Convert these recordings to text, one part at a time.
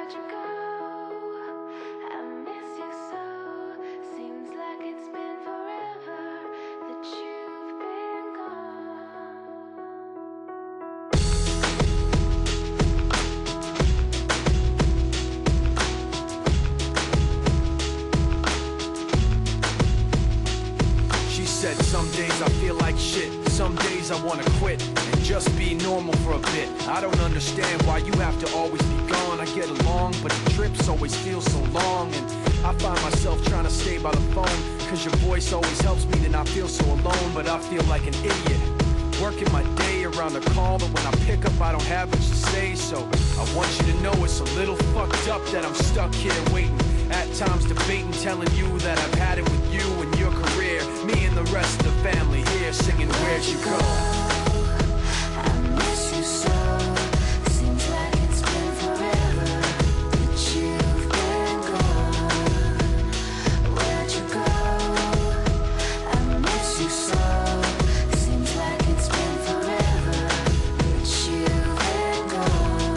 where'd you go? I miss you so. Seems like it's been forever that you've been gone. She said some days I feel like shit, some days I wanna quit and just be normal for a bit. I don't understand why you have to always be gone. I get along, but the trips always feel so long. And I find myself trying to stay by the phone, cause your voice always helps me to not feel so alone. But I feel like an idiot, working my day around the call, but when I pick up I don't have much to say. So I want you to know it's a little fucked up that I'm stuck here waiting, at times debating, telling you that I've had it with you and your career. Me and the rest of the family here singing Where'd You Go? I miss you so. Seems like it's been forever that you've been gone. Where'd you go? I miss you so. Seems like it's been forever that you've been gone.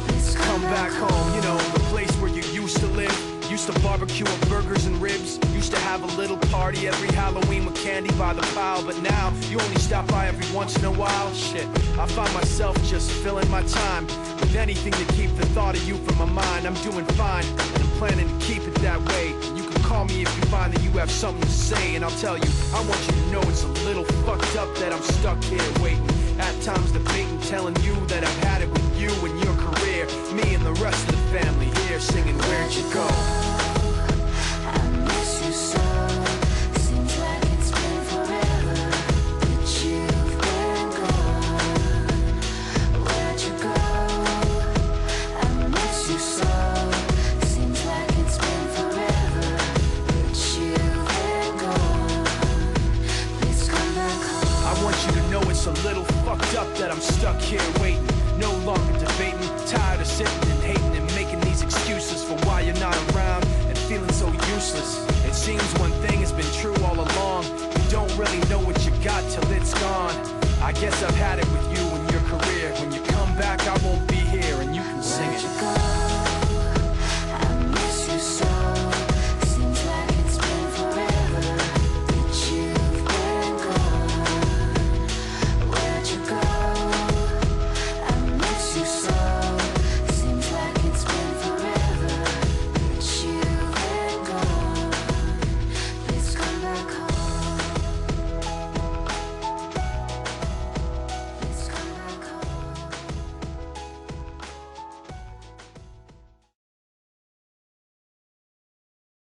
Please Come back home, you know, the place where you used to live. Used to barbecue on burgers and ribs. Used to have a little party every Halloween with candy by the pile. But now, you only stop by every once in a while. Shit, I find myself just filling my time with anything to keep the thought of you from my mind. I'm doing fine, and I'm planning to keep it that way. You can call me if you find that you have something to say, and I'll tell you, I want you to know it's a little fucked up that I'm stuck here waiting, at times debating, telling you that I've had it with you and your career. Me and the rest of the family here singing Where'd You Go? I miss you so. Seems like it's been forever that you've been gone. Where'd you go? I miss you so. Seems like it's been forever that you've been gone. Please come back home. I want you to know it's a little fucked up that I'm stuck here waiting, no longer debating, tired of sitting and hating and making these excuses for why you're not around and feeling so useless. It seems one thing has been true all along, you don't really know what you got till it's gone. I guess I've had it with you and your career. When you come back I'll